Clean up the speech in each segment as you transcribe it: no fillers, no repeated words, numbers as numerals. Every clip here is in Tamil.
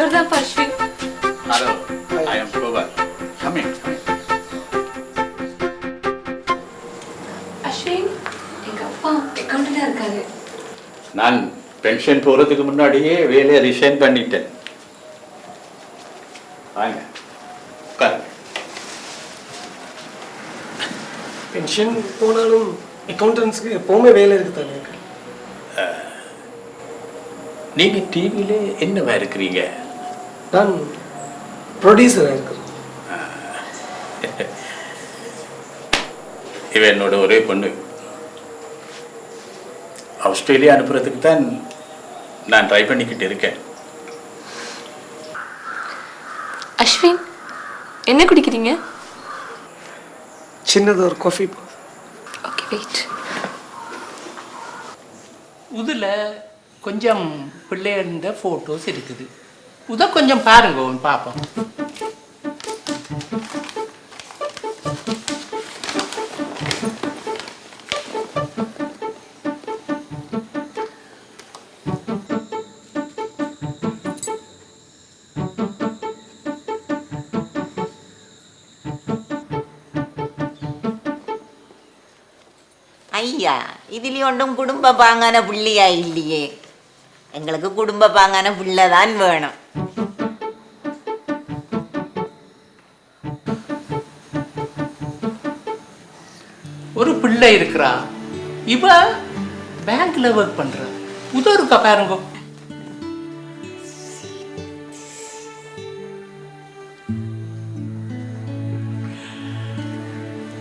இவர்தான் Ashwin. Hello, I am Gopal. Come in. Ashwin, எங்க அப்பா அக்கௌண்டண்டா இருக்காரு. நான் பென்ஷன் போறதுக்கு முன்னாடியே வேலையை ரிசைன் பண்ணிட்டேன். வாங்க உட்காருங்க. பென்ஷன் போனாலும் அக்கௌண்டன்ஸ்க்கு எப்பவுமே வேலை இருக்கு தானே. நீங்க டிவியில என்னவா இருக்கிறீங்க? நான் ப்ரொடியூசராக இருக்கிறேன். இவ என்னோட ஒரே பொண்ணு. ஆஸ்திரேலியா அனுப்புறதுக்கு தான் நான் ட்ரை பண்ணிக்கிட்டு இருக்கேன். அஸ்வின், என்ன குடிக்கிறீங்க? சின்னது ஒரு காஃபி. Okay, wait. இதில் கொஞ்சம் பிள்ளைகள ஃபோட்டோஸ் இருக்குது. இதை கொஞ்சம் பாருங்க பார்ப்போம். ஐயா, ഇതിൽ ഒന്നും കുടുംബ പാങ്ങാന പുള്ളിയായില്ലേ? എങ്ങൾക്ക് കുടുംബ പാങ്ങാന പിള്ളതാൻ വേണം. ஒரு பிள்ளை இருக்கிறா, இவ பேங்க்ல ஒர்க் பண்றா. உதோ இருக்கா பாருங்க.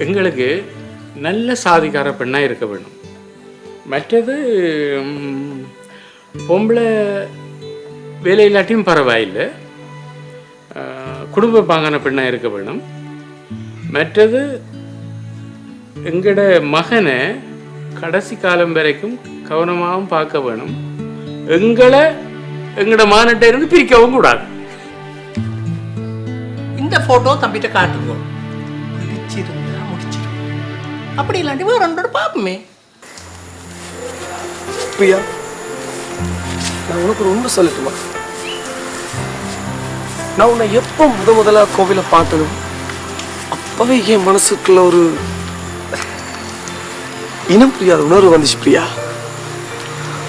எங்களுக்கு நல்ல சாதிக்கார பெண்ணாக இருக்க வேணும். மற்றது பொம்பளை வேலை இல்லாட்டியும் பரவாயில்லை, குடும்ப பாங்கான பெண்ணாக இருக்க வேணும். மற்றது எங்களோட மகனை கடைசி காலம் வரைக்கும் கவனமாகவும் பார்க்க வேணும். எங்களோட மானட்டை இருந்து பிரிக்கவும் கூடாது. இந்த போட்டோ தம்பிட்ட காட்டுங்க. பிடிச்சிருந்தா முடிச்சிடும். அப்படி இல்லாட்டி வேற ரெண்டோட பார்ப்போமே. பிரியா, நான் உனக்கு ஒரு உண்மை சொல்லட்டுமா? நான் உன்னை எப்போ முதலா கோவில பார்த்ததும் அப்பவே என் மனசுக்குள்ள ஒரு இனம் புரியாத உணர்வு வந்துச்சு. பிரியா,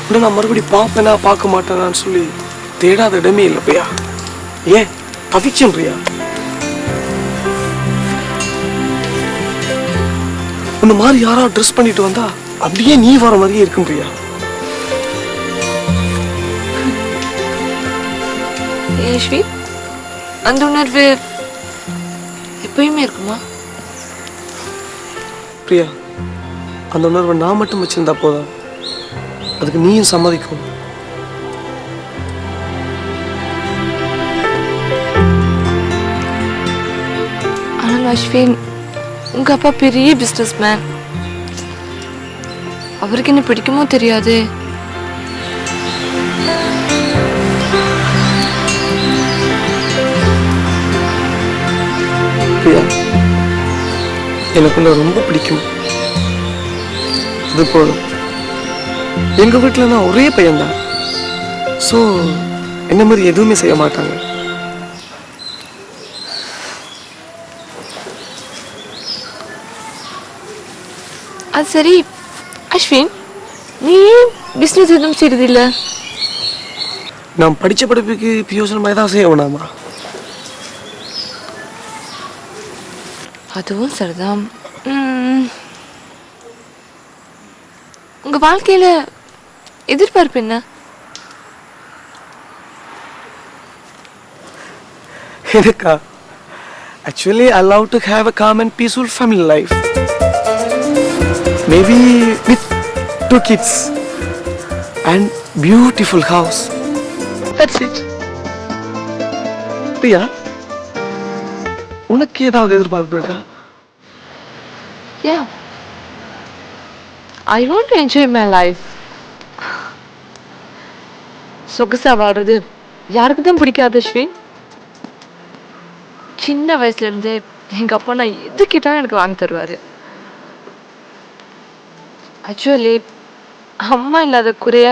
உன்னை நான் மறுபடியும் பார்ப்பேனா பார்க்க மாட்டேனான்னு சொல்லி தேடாத இடமே இல்லை பிரியா. ஏன் தவிச்சேன் பிரியா. உன்னை மாதிரி யாரா ட்ரெஸ் பண்ணிட்டு வந்தா அப்படியே நீ வர மாதிரியே இருக்கும் பிரியா. அஸ்வின், அந்த உணர்வு எப்பயுமே இருக்குமா? பிரியா, அந்த உணர்வை நான் மட்டும் வச்சிருந்தா போதும், அதுக்கு நீயும் சம்மதிக்கும். ஆனால் அஸ்வின், உங்க அப்பா பெரிய பிஸ்னஸ் மேன். அவருக்கு என்ன பிடிக்குமோ தெரியாது. பிரியா, எனக்கு உன்னை ரொம்ப பிடிக்கும். அது போதும். எங்க வீட்டுல நான் ஒரே பையன்தான். ஸோ என்ன மாதிரி எதுவுமே செய்ய மாட்டாங்க. அது சரி அஸ்வின், நீ பிஸ்னஸ் எதுவும் செய்யறதில்லை? நான் படிச்ச படிப்புக்கு பிரயோஜனமாக தான் செய்ய வேணாமா? அதுவும் சரிதான். உங்க வாழ்க்கையில எதிர்பார்ப்பு என்ன? எனக்கா? Actually, I love to have a calm and peaceful family life. Maybe with 2 kids and beautiful house. That's it. Priya, உனக்கு ஏதாவது எதிர்பார்ப்பு இருக்கா? Yeah. I want to enjoy my life. சொகுசா வாழ்றது யாருக்கு தான் பிடிக்காது அஸ்வின்? சின்ன வயசுல இருந்தே எங்க அப்பா நான் எது கேட்டாலும் எனக்கு வாங்கி தருவாரு. ஆக்சுவலி அம்மா இல்லாத குறைய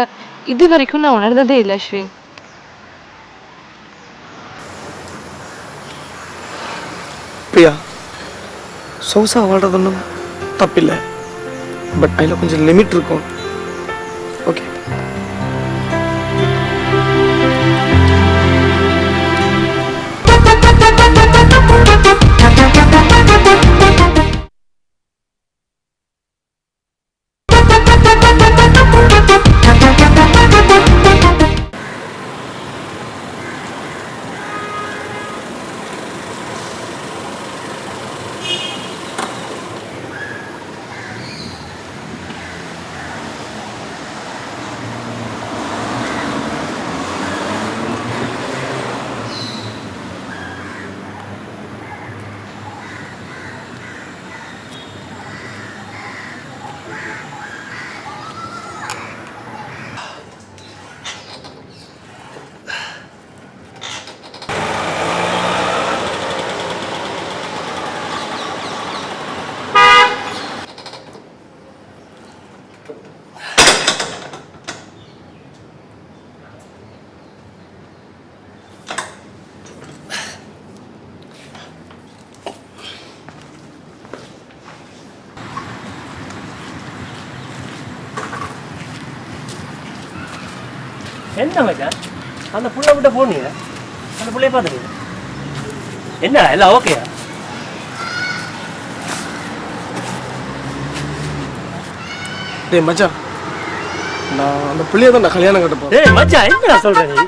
இது வரைக்கும் நான் உணர்ந்ததே இல்லை அஸ்வின். பிரியா, சொகுசா வாழ்றதுன்னும் தப்பில்லை. பட் அதில் கொஞ்சம் லிமிட் இருக்கும். ஓகே. என்ன மச்சான் அந்த புள்ள விட்ட போனீங்க, அந்த புள்ளைய பார்த்துருங்க. என்ன எல்லாம் ஓகேயா? டேய் மச்சான், நான் அந்த பிள்ளைய தான் கல்யாணம் கட்ட போறேன். டேய் மச்சான், என்ன சொல்ற நீ?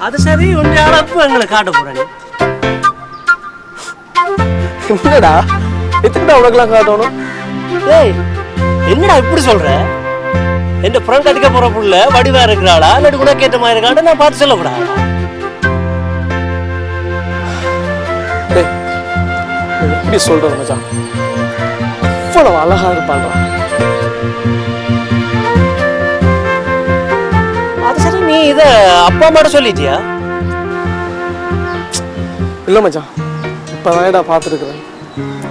அது சரி, உன்னை அளப்பு எங்களை காட்ட போற நீ. என்னடா எத்தனை உனக்கெல்லாம் காட்டணும்? டேய் என்னடா இப்படி சொல்ற? எந்த புறம் கட்டிக்க போற புள்ள வடிவா இருக்கிறாளா இல்லாட்டி கூட கேட்ட மாதிரி இருக்கான்னு நான் பார்த்து சொல்லக்கூடாது. டேய் எப்படி சொல்றது மச்சான், அவ்வளவு அழகா இருப்பான்டா. அது சரி, நீ இத அப்பா அம்மாட்ட சொல்லிட்டியா? இல்லை மச்சான், இப்போதான் பார்த்துருக்குறேன்.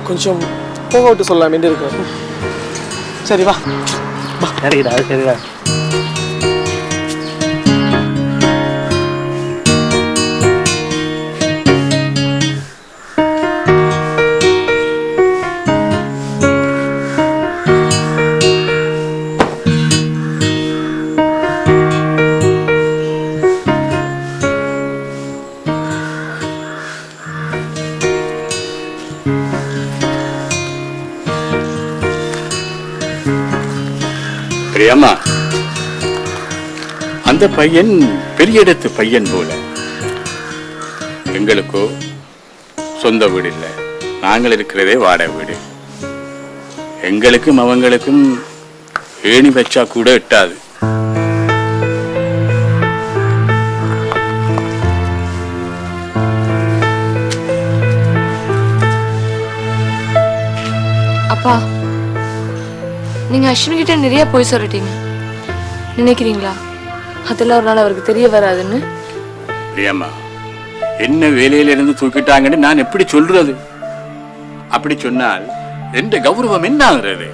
கொஞ்சம் போக விட்டு சொல்லலாம் வேண்டி இருக்கிறேன். சரி வா. சரிடா சரிடா. பிரியம்மா, அந்த பையன் பெரிய இடத்து பையன் போல. எங்களுக்கோ சொந்த வீடு இல்லை, நாங்கள் இருக்கிறதே வாடகை வீடு. எங்களுக்கும் அவங்களுக்கும் ஏணி வச்சா கூட எட்டாது. அப்பா, நீங்க அஸ்வின் கிட்ட நிறைய போய் சொல்லிட்டீங்க. நினைக்கிறீங்களா அதெல்லாம் ஒரு நாள் அவருக்கு தெரிய வராதுன்னு? பிரியம்மா, என்ன வேலையிலிருந்து தூக்கிட்டாங்கன்னு நான் எப்படி சொல்றது? அப்படி சொன்னால் எந்த கௌரவம் என்ன ஆகுறது?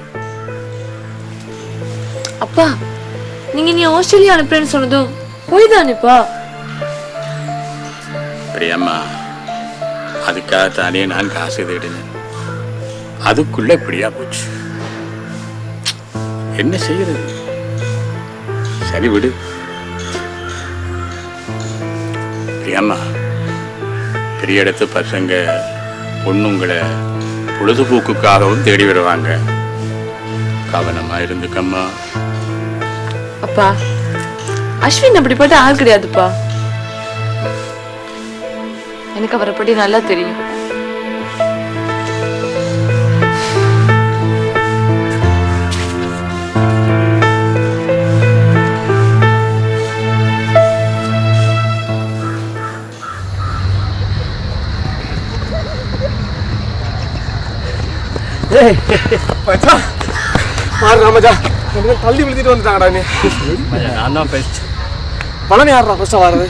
அப்பா, நீங்க நீ ஆஸ்திரேலியா அனுப்புறேன்னு சொன்னதும் போய் தானேப்பா. பிரியம்மா, அதுக்காகத்தானே நான் காசு தேடினேன். அதுக்குள்ள இப்படியா போச்சு. என்ன செய்யறது? சரி விடு. பிரியம்மா, பெரிய இடத்து பசங்க பொண்ணுங்களை பொழுதுபோக்குக்காகவும் தேடி வருவாங்க. கவனமா இருந்துக்கம்மா. அப்பா, அஸ்வின் அப்படிப்பட்ட ஆள் கிடையாதுப்பா. எனக்கு அவரை பற்றி நல்லா தெரியும். மச்சான் மாறுடா மச்சான், தள்ளி விழுத்திட்டு வந்துட்டாங்கடா. நீ நான் தான் பெஸ்ட். பழனி யாரா ஃபர்ஸ்டா வர்றது?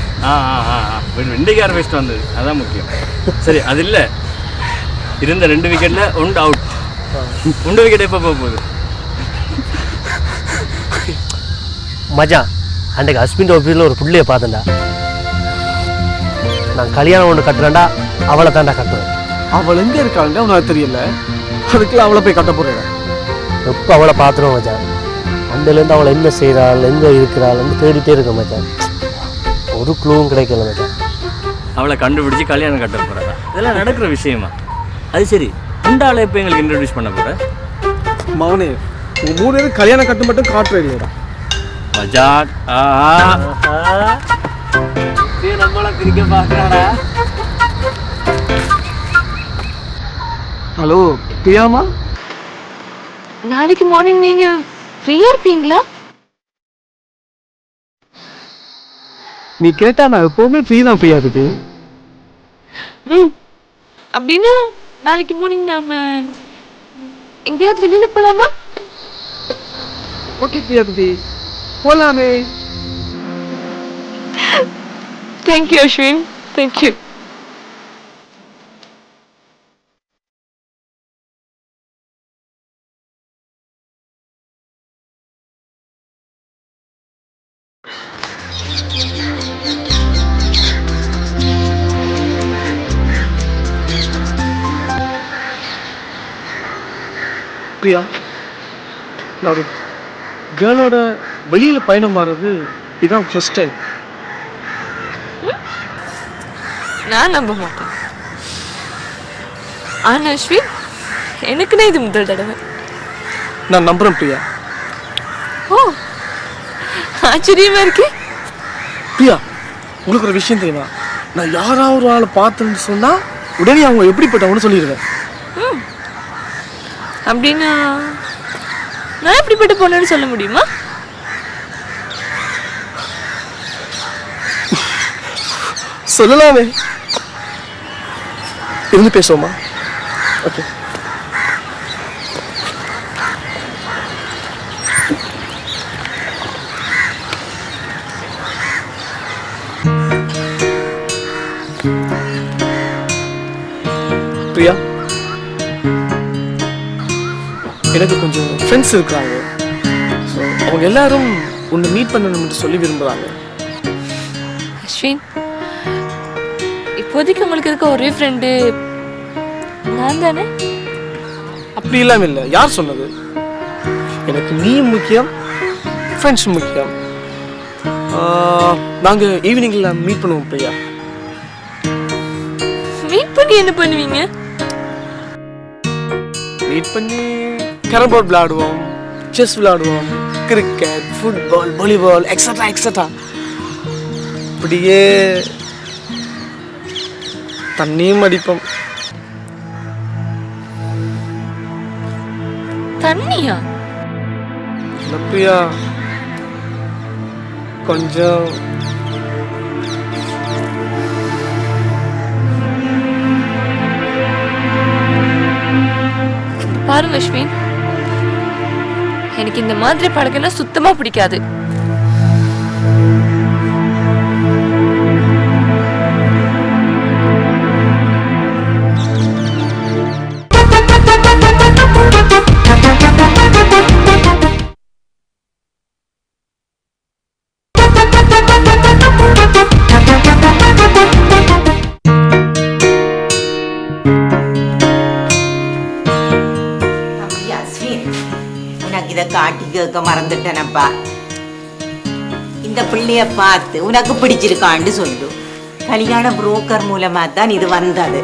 வெண்டிக்கார பெஸ்ட் வந்தது, அதான் முக்கியம். சரி, அது இல்லை, இருந்த 2 விக்கெட்ல 1 அவுட். 1 விக்கெட் எப்போ போக போகுது? மச்சான், அன்றைக்கு ஹஸ்பண்ட் ஆஃபீஸில் ஒரு பிள்ளைய பார்த்தேன்டா. நான் கல்யாணம் ஒன்று கட்டுறேன்டா, அவளை தாண்டா கட்டுறேன். அவள் எங்க இருக்காளுங்க உனக்கு தெரியல, அதுக்குள்ள அவளை போய் கட்ட போறேன். எப்போ அவளை பார்த்துருவோம் மச்சான். அந்தலேருந்து அவளை என்ன செய்கிறாள் எங்கே இருக்கிறாள்னு தேடிட்டே இருக்க மச்சான். ஒரு க்ளூவும் கிடைக்கல மச்சான். அவளை கண்டுபிடிச்சி கல்யாணம் கட்ட போகிறதா? இதெல்லாம் நடக்கிற விஷயமா? அது சரி, இந்த ஆளை இப்போ எங்களுக்கு இன்ட்ரடியூஸ் பண்ண போகிற? மவனே, உங்க 3 பேரும் கல்யாணம் கட்டு மட்டும் காட்டுறீங்களா? மஜாட் நம்மளை பிரிக்க பார்க்குறாடா. ஹலோ பிரியாமா, நாளைக்கு மார்னிங் நீங்க ஃப்ரீயா இருப்பீங்களா? நீ கேட்டா நான் எப்பவுமே ஃப்ரீ தான். ஃப்ரீயா இருக்கு. அப்படின்னா நாளைக்கு மார்னிங் நாம எங்கேயாவது வெளியில போலாமா? ஓகே பிரியா, போலாமே. Thank you Ashwin, thank you. பிரியா, நான் ஒரு கேர்ளோட வெளியில் பயணம் மாறுறது இதுதான் ஃபர்ஸ்ட் டைம். நான் நம்ப மாட்டேன். ஆனா அஸ்வின், எனக்குன்னே இது முதல் தடவை. நான் நம்புறேன் பிரியா. ஓ, ஆச்சரியமா இருக்கு. பிரியா, உங்களுக்கு ஒரு விஷயம் தெரியுமா? நான் யாராவது ஒரு ஆளை பார்த்தேன்னு சொன்னா உடனே அவங்க எப்படிப்பட்டவங்கன்னு சொல்லிடுவேன். அப்படின்னா நான் எப்படிப்பட்ட பொண்ணுன்னு சொல்ல முடியுமா? சொல்லலாமே. இருந்து பேசுவோமா? ஓகே. பிரியா, எனக்கு கொஞ்சம் ஃப்ரெண்ட்ஸ் இருக்காங்க. ஸோ அவங்க எல்லாரும் உன்னை மீட் பண்ணணும்னு சொல்லி விரும்புகிறாங்க. அஸ்வின், இப்போதைக்கு உங்களுக்கு இருக்க ஒரே ஃப்ரெண்டு நான் தானே? அப்படி இல்லாமல் இல்லை. யார் சொன்னது? எனக்கு நீயும் முக்கியம், ஃப்ரெண்ட்ஸும் முக்கியம். நாங்கள் ஈவினிங்கில் மீட் பண்ணுவோம் பிரியா. மீட் பண்ணி என்ன பண்ணுவீங்க? மீட் பண்ணி கேரம் போர்ட் விளையாடுவோம், செஸ் விளையாடுவோம், cricket, football, volleyball, extra extra. இப்படியே தண்ணியும் அடிப்போம். தண்ணியா? இல்லை பிரியா, கொஞ்சம் பாருங்க அஸ்வின், எனக்கு இந்த மாதிரி பழக்கம்னா சுத்தமா பிடிக்காது. இதை காட்டி கேட்க மறந்துட்டேனப்பா. இந்த பிள்ளைய பார்த்து உனக்கு பிடிச்சிருக்கான்னு சொல்லு. கல்யாண புரோக்கர் மூலமா தான் இது வந்தது.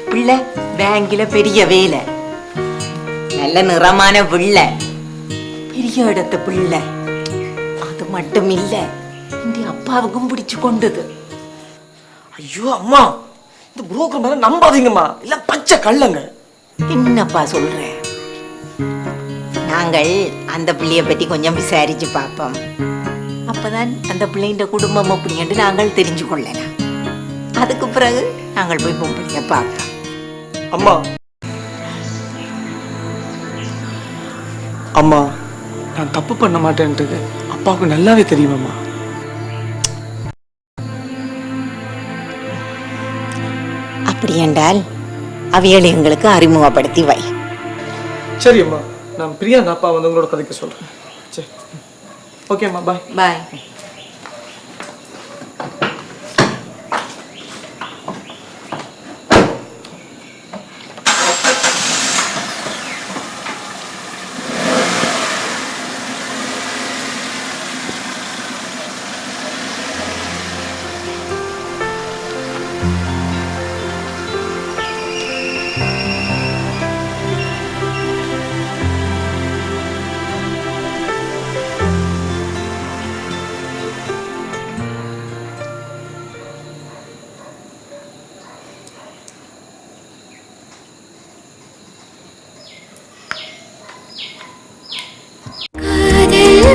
பிள்ளை பேங்க்ல பெரிய வேலை, நல்ல நிறமான பிள்ளை, பெரிய இடத்து பிள்ளை. அது மட்டும் இல்ல, இந்த அப்பாவுக்கும் பிடிச்சு கொண்டது. ஐயோ அம்மா, இந்த புரோக்கர் மேல நம்பாதீங்கம்மா, இல்ல பச்சை கள்ளங்க. என்னப்பா சொல்ற? நாங்கள் அந்த பிள்ளைய பற்றி கொஞ்சம் விசாரிச்சு பார்ப்போம். அப்பதான் அந்த பிள்ளைங்க குடும்பம் அப்படின்ட்டு நாங்கள் தெரிஞ்சு கொள்ளலாம். அதுக்கு பிறகு நாங்கள் போய் பொம்பளைய பார்ப்போம். அம்மா அம்மா, நான் தப்பு பண்ண மாட்டேன்றது அப்பாவுக்கு நல்லாவே தெரியுமாம்மா. அப்படி என்றால் அவைகளை எங்களுக்கு அறிமுகப்படுத்தி வை. சரி அம்மா, நான் பிரியா அப்பா வந்து உங்களோட கதைக்க சொல்றேன். சரி, ஓகேம்மா, பாய் பாய்.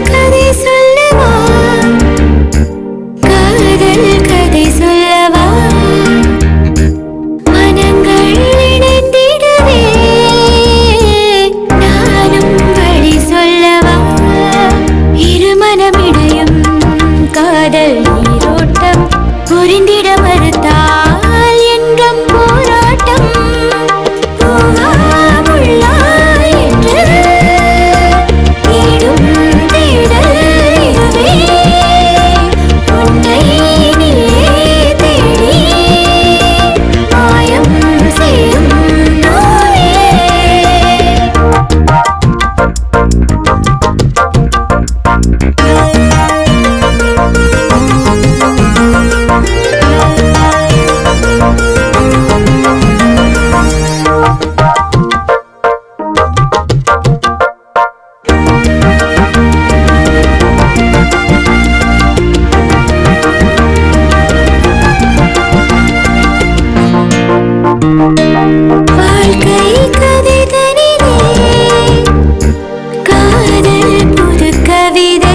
கதை சொல்லவா காதல் கதை சொல்லவா மனங்கள் இணைந்திடவே நானும் வழி சொல்லவா இருமனமிடையும் காதல் நீரோட்டம் புரிந்திட மறுத்தால் என்றும் போராட்டம் பூவா முள்ளா என்று தேடும் தேடல் இதுவே உன்னை நீயே தேடி மாயம் செய்யும் நோயே வாழ்க்கை கதை தனிலே காதல் புது கவிதை